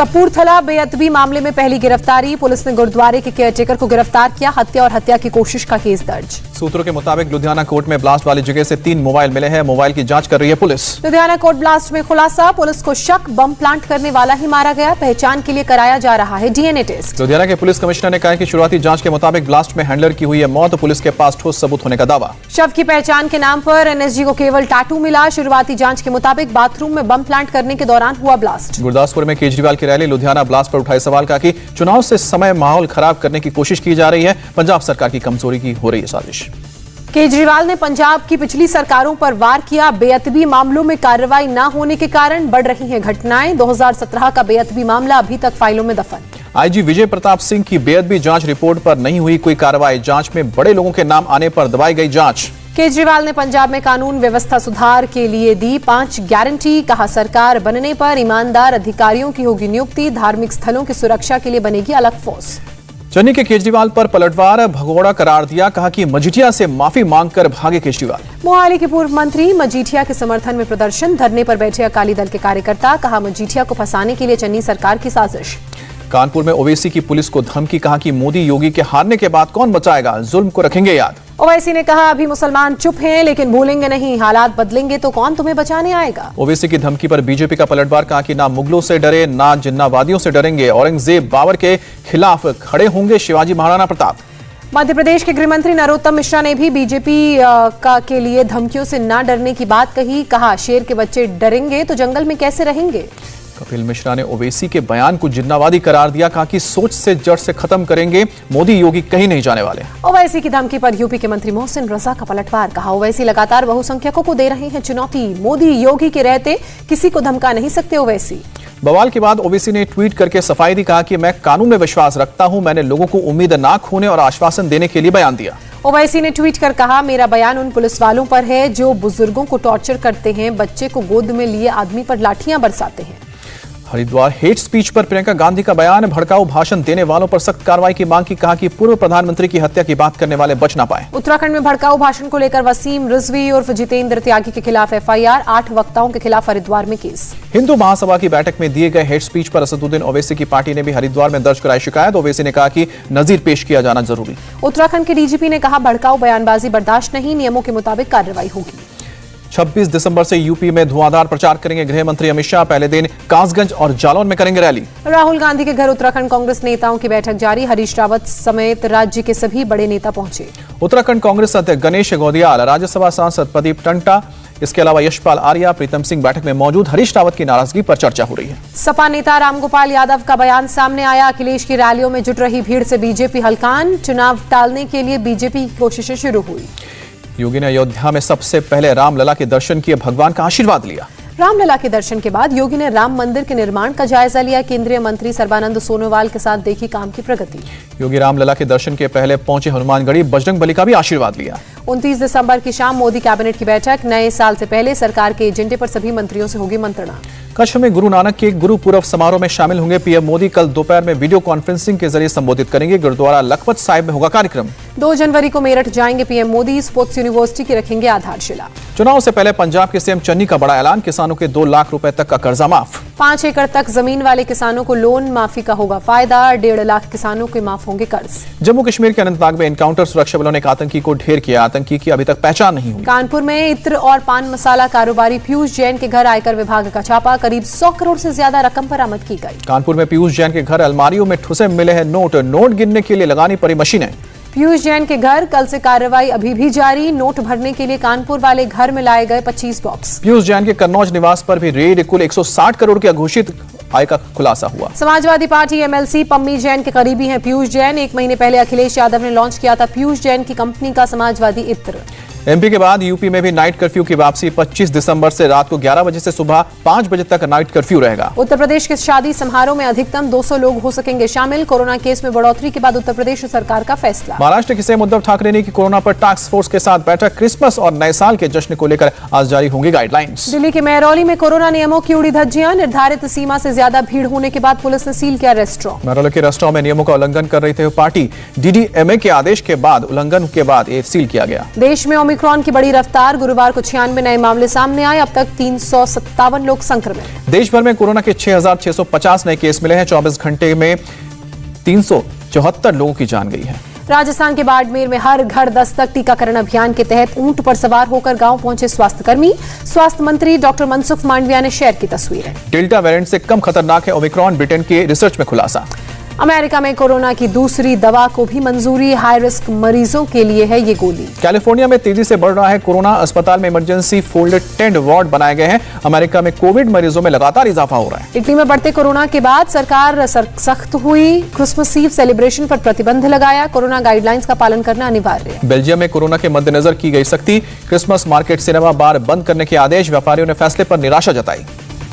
कपूरथला बेअदबी मामले में पहली गिरफ्तारी। पुलिस ने गुरुद्वारे के केयरटेकर को गिरफ्तार किया। हत्या और हत्या की कोशिश का केस दर्ज। सूत्रों के मुताबिक लुधियाना कोर्ट में ब्लास्ट वाली जगह से 3 मोबाइल मिले हैं। मोबाइल की जांच कर रही है पुलिस। लुधियाना कोर्ट ब्लास्ट में खुलासा, पुलिस को शक बम प्लांट करने वाला ही मारा गया। पहचान के लिए कराया जा रहा है डीएनए टेस्ट। लुधियाना के पुलिस कमिश्नर ने कहा कि शुरुआती जांच के मुताबिक ब्लास्ट में हैंडलर की हुई है मौत। पुलिस के पास ठोस सबूत होने का दावा। शव की पहचान के नाम पर एनएसजी को केवल टाटू मिला। शुरुआती जांच के मुताबिक बाथरूम में बम प्लांट करने के दौरान हुआ ब्लास्ट। गुरदासपुर में केजरीवाल की रैली। लुधियाना ब्लास्ट पर उठाए सवाल, कहा कि चुनाव से समय माहौल खराब करने की कोशिश की जा रही है। पंजाब सरकार की कमजोरी की हो रही है साजिश। केजरीवाल ने पंजाब की पिछली सरकारों पर वार किया। बेअदबी मामलों में कार्रवाई न होने के कारण बढ़ रही हैं घटनाएं। 2017 का बेअदबी मामला अभी तक फाइलों में दफन। आईजी विजय प्रताप सिंह की बेअदबी जांच रिपोर्ट पर नहीं हुई कोई कार्रवाई। जांच में बड़े लोगों के नाम आने पर दबाई गई जांच। केजरीवाल ने पंजाब में कानून व्यवस्था सुधार के लिए दी 5 गारंटी। कहा सरकार बनने पर ईमानदार अधिकारियों की होगी नियुक्ति। धार्मिक स्थलों की सुरक्षा के लिए बनेगी अलग फोर्स। चन्नी के केजरीवाल पर पलटवार, भगोड़ा करार दिया। कहा कि मजीठिया से माफी मांगकर भागे केजरीवाल। मोहाली के पूर्व मंत्री मजीठिया के समर्थन में प्रदर्शन। धरने पर बैठे अकाली दल के कार्यकर्ता। कहा मजीठिया को फंसाने के लिए चन्नी सरकार की साजिश। कानपुर में ओवैसी की पुलिस को धमकी। कहा कि मोदी योगी के हारने के बाद कौन बचाएगा, जुल्म को रखेंगे याद। ओवैसी ने कहा अभी मुसलमान चुप हैं लेकिन भूलेंगे नहीं। हालात बदलेंगे तो कौन तुम्हें बचाने आएगा। ओवैसी की धमकी पर बीजेपी का पलटवार। कहा कि ना मुगलों से डरे ना जिन्नावादियों से डरेंगे। औरंगजेब बाबर के खिलाफ खड़े होंगे शिवाजी महाराणा प्रताप। मध्य प्रदेश के गृह मंत्री नरोत्तम मिश्रा ने भी बीजेपी के लिए धमकियों से ना डरने की बात कही। कहा शेर के बच्चे डरेंगे तो जंगल में कैसे रहेंगे। कपिल मिश्रा ने ओवैसी के बयान को जिन्नावादी करार दिया। कहा कि सोच से जड़ से खत्म करेंगे, मोदी योगी कहीं नहीं जाने वाले। ओवैसी की धमकी पर यूपी के मंत्री मोहसिन रजा का पलटवार। कहा ओवैसी लगातार बहुसंख्यकों को दे रहे हैं चुनौती। मोदी योगी के रहते किसी को धमका नहीं सकते ओवैसी। बवाल के बाद ओवैसी ने ट्वीट करके सफाई दी। कहा कि मैं कानून में विश्वास रखता हूं। मैंने लोगों को उम्मीद ना खोने और आश्वासन देने के लिए बयान दिया। ओवैसी ने ट्वीट कर कहा मेरा बयान उन पुलिस वालों पर है जो बुजुर्गों को टॉर्चर करते हैं, बच्चे को गोद में लिए आदमी पर लाठियां बरसाते हैं। हरिद्वार हेट स्पीच पर प्रियंका गांधी का बयान। भड़काऊ भाषण देने वालों पर सख्त कार्रवाई की मांग की। कहा कि पूर्व प्रधानमंत्री की हत्या की बात करने वाले बच ना पाए। उत्तराखंड में भड़काऊ भाषण को लेकर वसीम रिजवी उर्फ जितेंद्र त्यागी के खिलाफ एफआईआर। 8 वक्ताओं के खिलाफ हरिद्वार में केस। हिंदू महासभा की बैठक में दिए गए हेट स्पीच पर असदुद्दीन ओवैसी की पार्टी ने भी हरिद्वार में दर्ज कराई शिकायत। ओवैसी ने कहा कि नजीर पेश किया जाना जरूरी। उत्तराखंड के डीजीपी ने कहा भड़काऊ बयानबाजी बर्दाश्त नहीं, नियमों के मुताबिक कार्रवाई होगी। 26 दिसंबर से यूपी में धुआंधार प्रचार करेंगे गृह मंत्री अमित शाह। पहले दिन कासगंज और जालौन में करेंगे रैली। राहुल गांधी के घर उत्तराखंड कांग्रेस नेताओं की बैठक जारी। हरीश रावत समेत राज्य के सभी बड़े नेता पहुंचे। उत्तराखंड कांग्रेस अध्यक्ष गणेश गोदियाल, राज्यसभा सांसद प्रदीप टंटा, इसके अलावा यशपाल आर्या, प्रीतम सिंह बैठक में मौजूद। हरीश रावत की नाराजगी पर चर्चा हो रही है। सपा नेता रामगोपाल यादव का बयान सामने आया। अखिलेश की रैलियों में जुट रही भीड़ से बीजेपी हलकान। चुनाव टालने के लिए बीजेपी की कोशिशें शुरू हुई। योगी ने अयोध्या में सबसे पहले रामलला के दर्शन किए, भगवान का आशीर्वाद लिया। रामलला के दर्शन के बाद योगी ने राम मंदिर के निर्माण का जायजा लिया। केंद्रीय मंत्री सर्बानंद सोनोवाल के साथ देखी काम की प्रगति। योगी रामलला के दर्शन के पहले पहुंचे हनुमानगढ़ी, बजरंग बली का भी आशीर्वाद लिया। 29 दिसंबर की शाम मोदी कैबिनेट की बैठक। नए साल से पहले सरकार के एजेंडे पर सभी मंत्रियों से होगी मंत्रणा। कच्छ में गुरु नानक के गुरुपुरब समारोह में शामिल होंगे पीएम मोदी। कल दोपहर में वीडियो कॉन्फ्रेंसिंग के जरिए संबोधित करेंगे। गुरुद्वारा लखपत साहिब में होगा कार्यक्रम। 2 जनवरी को मेरठ जाएंगे पीएम मोदी। स्पोर्ट्स यूनिवर्सिटी की रखेंगे आधारशिला। चुनाव से पहले पंजाब के सीएम चन्नी का बड़ा ऐलान। किसानों के 2 लाख रुपए तक का कर्जा माफ। 5 एकड़ तक जमीन वाले किसानों को लोन माफी का होगा फायदा। 1.5 लाख किसानों के माफ होंगे कर्ज। जम्मू कश्मीर के अनंतनाग में एनकाउंटर। सुरक्षा बलों ने एक आतंकी को ढेर किया। आतंकी की अभी तक पहचान नहीं हुई। कानपुर में इत्र और पान मसाला कारोबारी पीयूष जैन के घर आयकर विभाग का छापा। करीब 100 करोड़ से ज्यादा रकम बरामद की गई। कानपुर में पीयूष जैन के घर अलमारियों में ठुसे मिले हैं नोट। नोट गिनने के लिए लगानी पड़ी मशीनें। पीयूष जैन के घर कल से कार्रवाई अभी भी जारी। नोट भरने के लिए कानपुर वाले घर में लाए गए 25 बॉक्स। पीयूष जैन के कन्नौज निवास पर भी रेड। कुल 160 करोड़ की अघोषित आय का खुलासा हुआ। समाजवादी पार्टी एमएलसी पम्मी जैन के करीबी हैं पीयूष जैन। 1 महीने पहले अखिलेश यादव ने लॉन्च किया था पीयूष जैन की कंपनी का समाजवादी इत्र। एमपी के बाद यूपी में भी नाइट कर्फ्यू की वापसी। 25 दिसंबर से रात को 11 बजे से सुबह 5 बजे तक नाइट कर्फ्यू रहेगा। उत्तर प्रदेश के शादी समारोह में अधिकतम 200 लोग हो सकेंगे शामिल। कोरोना केस में बढ़ोतरी के बाद उत्तर प्रदेश सरकार का फैसला। महाराष्ट्र के सीएम उद्धव ठाकरे ने की कोरोना पर टास्क फोर्स के साथ बैठक। क्रिसमस और नए साल के जश्न को लेकर आज जारी होंगी गाइडलाइंस। दिल्ली के महरौली में कोरोना नियमों की उड़ी धज्जियां। निर्धारित सीमा से ज्यादा भीड़ होने के बाद पुलिस ने सील किया रेस्टोरेंट। महरौली के रेस्टोरेंट में नियमों का उल्लंघन कर रही थी पार्टी। डीडीएमए के आदेश के बाद उल्लंघन के बाद ये सील किया गया। देश में ओमिक्रॉन की बड़ी रफ्तार, गुरुवार को 96 नए मामले सामने आए। अब तक 357 लोग संक्रमित। देश भर में कोरोना के 6,650 नए केस मिले हैं। 24 घंटे में 374 लोगों की जान गई है। राजस्थान के बाड़मेर में हर घर दस्तक टीकाकरण अभियान के तहत ऊंट पर सवार होकर गांव पहुंचे स्वास्थ्यकर्मी। स्वास्थ्य मंत्री डॉक्टर मनसुख मांडविया ने शेयर की तस्वीरें। डेल्टा वेरिएंट से कम खतरनाक है ओमिक्रॉन, ब्रिटेन के रिसर्च में खुलासा। अमेरिका में कोरोना की दूसरी दवा को भी मंजूरी, हाई रिस्क मरीजों के लिए है ये गोली। कैलिफोर्निया में तेजी से बढ़ रहा है कोरोना, अस्पताल में इमरजेंसी फोल्डेड टेंट वार्ड बनाए गए हैं। अमेरिका में कोविड मरीजों में लगातार इजाफा हो रहा है। इटली में बढ़ते कोरोना के बाद सरकार सख्त हुई, क्रिसमस ईव सेलिब्रेशन पर प्रतिबंध लगाया। कोरोना गाइडलाइंस का पालन करना अनिवार्य। बेल्जियम में कोरोना के मद्देनजर की गई सख्ती, क्रिसमस मार्केट, सिनेमा, बार बंद करने के आदेश। व्यापारियों ने फैसले पर निराशा जताई।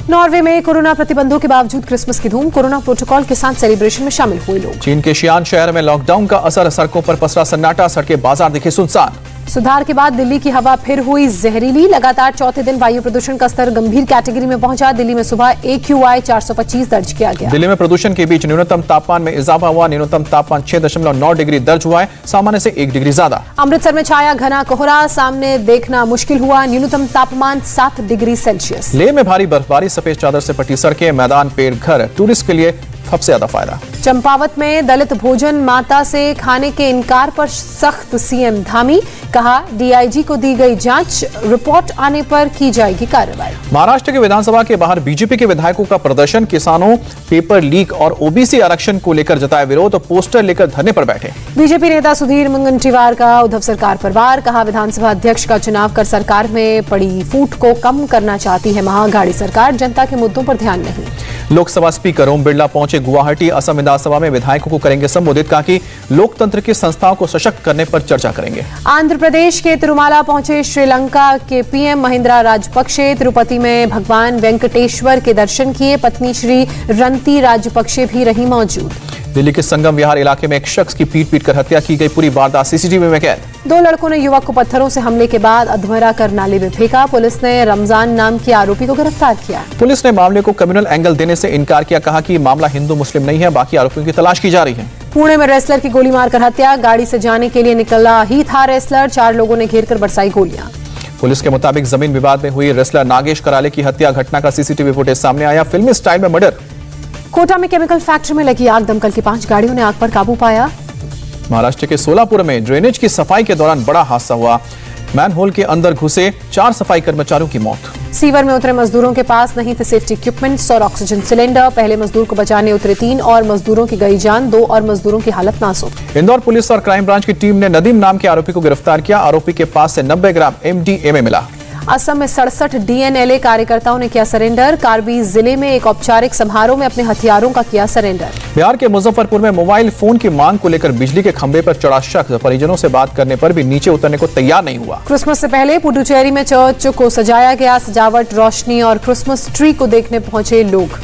नॉर्वे में कोरोना प्रतिबंधों के बावजूद क्रिसमस की धूम, कोरोना प्रोटोकॉल के साथ सेलिब्रेशन में शामिल हुए लोग। चीन के शियान शहर में लॉकडाउन का असर, सड़कों पर पसरा सन्नाटा, सड़कें बाजार दिखे सुनसान। सुधार के बाद दिल्ली की हवा फिर हुई जहरीली, लगातार चौथे दिन वायु प्रदूषण का स्तर गंभीर कैटेगरी में पहुंचा। दिल्ली में सुबह AQI 425 दर्ज किया गया। दिल्ली में प्रदूषण के बीच न्यूनतम तापमान में इजाफा हुआ। न्यूनतम तापमान 6.9 डिग्री दर्ज हुआ है, सामान्य से 1 डिग्री ज्यादा। अमृतसर में छाया घना कोहरा, सामने देखना मुश्किल हुआ। न्यूनतम तापमान 7 डिग्री सेल्सियस। लेह में भारी बर्फबारी, सफेद चादर से पटी सड़कें, मैदान, पेड़, घर, टूरिस्ट के लिए सबसे ज्यादा फायदा। चंपावत में दलित भोजन माता से खाने के इनकार पर सख्त, सीएम धामी। कहा DIG को दी गई जांच, रिपोर्ट आने पर की जाएगी कार्रवाई। महाराष्ट्र के विधानसभा के बाहर बीजेपी के विधायकों का प्रदर्शन, किसानों पेपर लीक और OBC आरक्षण को लेकर जताया विरोध, पोस्टर लेकर धरने पर बैठे। बीजेपी नेता सुधीर मुनगंटीवार का उद्धव सरकार पर वार। कहा विधानसभा अध्यक्ष का चुनाव कर सरकार में पड़ी फूट को कम करना चाहती है महाअघाड़ी सरकार, जनता के मुद्दों पर ध्यान नहीं। लोकसभा स्पीकर ओम बिरला पहुंचे गुवाहाटी, असम विधानसभा में विधायकों को करेंगे संबोधित। कहा कि लोकतंत्र की संस्थाओं को सशक्त करने पर चर्चा करेंगे। आंध्र प्रदेश के तिरुमाला पहुंचे श्रीलंका के PM महिंद्रा राजपक्षे। तिरुपति में भगवान वेंकटेश्वर के दर्शन किए। पत्नी श्री रंती राजपक्षे भी रही मौजूद। दिल्ली के संगम विहार इलाके में एक शख्स की पीट कर हत्या की गई, पूरी वारदात CCTV में कैद। 2 लड़कों ने युवक को पत्थरों से हमले के बाद अधमरा कर नाले में फेंका। पुलिस ने रमजान नाम के आरोपी को गिरफ्तार किया। पुलिस ने मामले को कम्युनल एंगल देने से इनकार किया। कहा कि मामला हिंदू मुस्लिम नहीं है, बाकी आरोपियों की तलाश की जा रही है। पुणे में रेसलर की गोली मारकर हत्या, गाड़ी से जाने के लिए निकला ही था रेसलर, 4 लोगों ने घेर कर बरसाई गोलियां। पुलिस के मुताबिक जमीन विवाद में हुई रेसलर नागेश कराले की हत्या, घटना का CCTV फुटेज सामने आया। फिल्मी स्टाइल में मर्डर। कोटा में केमिकल फैक्ट्री में लगी आग, दमकल की 5 गाड़ियों ने आग पर काबू पाया। महाराष्ट्र के सोलापुर में ड्रेनेज की सफाई के दौरान बड़ा हादसा हुआ, मैनहोल के अंदर घुसे 4 सफाई कर्मचारियों की मौत। सीवर में उतरे मजदूरों के पास नहीं थे सेफ्टी इक्विपमेंट्स और ऑक्सीजन सिलेंडर। पहले मजदूर को बचाने उतरे 3 और मजदूरों की गई जान, 2 और मजदूरों की हालत नाजुक। इंदौर पुलिस और क्राइम ब्रांच की टीम ने नदीम नाम के आरोपी को गिरफ्तार किया। आरोपी के पास से 90 ग्राम MDMA मिला। असम में 67 DNLA कार्यकर्ताओं ने किया सरेंडर। कार्बी जिले में एक औपचारिक समारोह में अपने हथियारों का किया सरेंडर। बिहार के मुजफ्फरपुर में मोबाइल फोन की मांग को लेकर बिजली के खंभे पर चढ़ा शख्स परिजनों से बात करने पर भी नीचे उतरने को तैयार नहीं हुआ। क्रिसमस से पहले पुडुचेरी में चर्च को सजाया गया, सजावट, रोशनी और क्रिसमस ट्री को देखने पहुंचे लोग।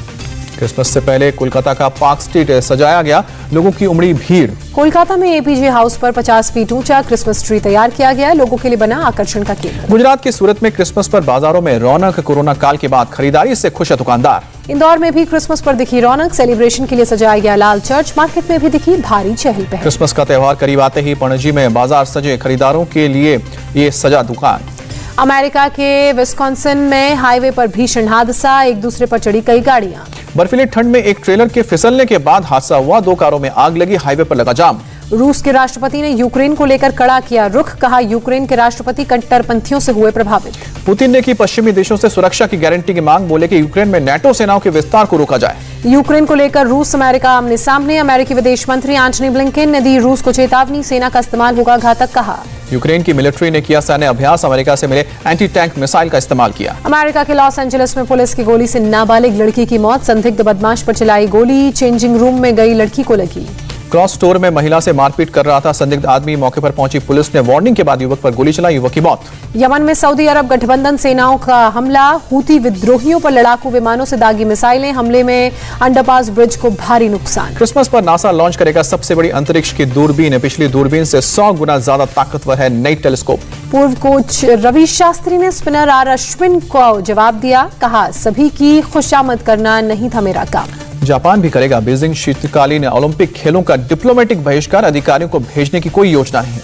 क्रिसमस से पहले कोलकाता का पार्क स्ट्रीट सजाया गया, लोगों की उमड़ी भीड़। कोलकाता में APJ हाउस पर 50 फीट ऊंचा क्रिसमस ट्री तैयार किया गया, लोगों के लिए बना आकर्षण का केंद्र। गुजरात की सूरत में क्रिसमस पर बाजारों में रौनक, कोरोना काल के बाद खरीदारी से खुश है दुकानदार। इंदौर में भी क्रिसमस पर दिखी रौनक, सेलिब्रेशन के लिए सजाया गया लाल चर्च, मार्केट में भी दिखी भारी चहल पहल। क्रिसमस का त्योहार करीब आते ही पणजी में बाजार सजे, खरीदारों के लिए ये सजा दुकान। अमेरिका के विस्कॉन्सिन में हाईवे पर भीषण हादसा, एक दूसरे पर चढ़ी कई गाड़ियां। बर्फीली ठंड में एक ट्रेलर के फिसलने के बाद हादसा हुआ, 2 कारों में आग लगी, हाईवे पर लगा जाम। रूस के राष्ट्रपति ने यूक्रेन को लेकर कड़ा किया रुख, कहा यूक्रेन के राष्ट्रपति कट्टरपंथियों से हुए प्रभावित। पुतिन ने की पश्चिमी देशों से सुरक्षा की गारंटी की मांग, बोले कि यूक्रेन में NATO सेनाओं के विस्तार को रोका जाए। यूक्रेन को लेकर रूस अमेरिका आमने सामने, अमेरिकी विदेश मंत्री एंटनी ब्लिंकेन ने दी रूस को चेतावनी, सेना का इस्तेमाल होगा घातक, कहा। यूक्रेन की मिलिट्री ने किया सैन्य अभ्यास, अमेरिका से मिले एंटी टैंक मिसाइल का इस्तेमाल किया। अमेरिका के लॉस एंजलिस में पुलिस की गोली से नाबालिग लड़की की मौत, संदिग्ध बदमाश पर चलाई गोली, चेंजिंग रूम में गई लड़की को लगी। क्रॉस स्टोर में महिला से मारपीट कर रहा था संदिग्ध आदमी, मौके पर पहुंची पुलिस ने वार्निंग के बाद युवक पर गोली चलाई, युवक की मौत। यमन में सऊदी अरब गठबंधन सेनाओं का हमला, हूती विद्रोहियों पर लड़ाकू विमानों से दागी मिसाइलें, हमले में अंडरपास ब्रिज को भारी नुकसान। क्रिसमस पर नासा लॉन्च करेगा सबसे बड़ी अंतरिक्ष की दूरबीन, पिछली दूरबीन से 100 गुना ज्यादा ताकतवर है नई टेलीस्कोप। पूर्व कोच रवि शास्त्री ने स्पिनर R अश्विन को जवाब दिया, कहा सभी की खुशामद करना नहीं था मेरा काम। जापान भी करेगा बीजिंग शीतकालीन ओलंपिक खेलों का डिप्लोमेटिक बहिष्कार, अधिकारियों को भेजने की कोई योजना नहीं।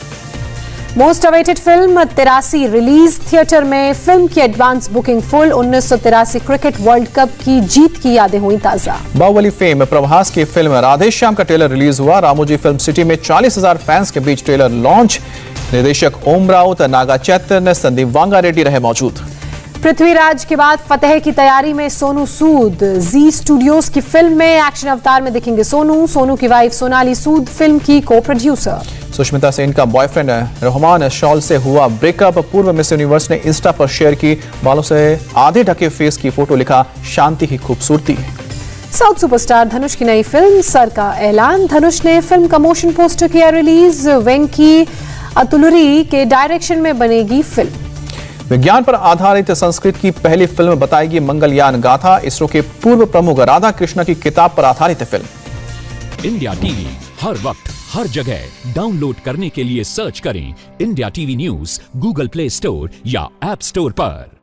Most awaited film 83 release. Theatre में फिल्म की advance booking full. 1983 cricket world cup की जीत की यादें हुई ताजा। बाहुबली फेम प्रभास की फिल्म राधेश्याम का ट्रेलर रिलीज हुआ। रामोजी फिल्म सिटी में 40,000 फैंस के बीच ट्रेलर लॉन्च। निर्देशक ओम राउत, नागा चैतन्य, संदीप वांगा रेड्डी रहे मौजूद। पृथ्वीराज के बाद फतेह की तैयारी में सोनू सूद। जी स्टूडियोज की फिल्म में एक्शन अवतार में दिखेंगे सोनू। सोनू की वाइफ सोनाली सूद फिल्म की को प्रोड्यूसर। सुष्मिता सेन का बॉयफ्रेंड रहमान शॉल से हुआ ब्रेकअप। पूर्व मिस यूनिवर्स ने इंस्टा पर शेयर की बालों से आधे ढके फेस की फोटो, लिखा शांति ही खूबसूरती। साउथ सुपरस्टार धनुष की नई फिल्म सर का ऐलान। धनुष ने फिल्म का मोशन पोस्टर किया रिलीज। वेंकी अतुलुरी के डायरेक्शन में बनेगी फिल्म। विज्ञान पर आधारित संस्कृत की पहली फिल्म बताएगी मंगलयान गाथा। इसरो के पूर्व प्रमुख राधा कृष्ण की किताब पर आधारित फिल्म। इंडिया टीवी हर वक्त हर जगह डाउनलोड करने के लिए सर्च करें India TV news Google play store या ऐप स्टोर पर।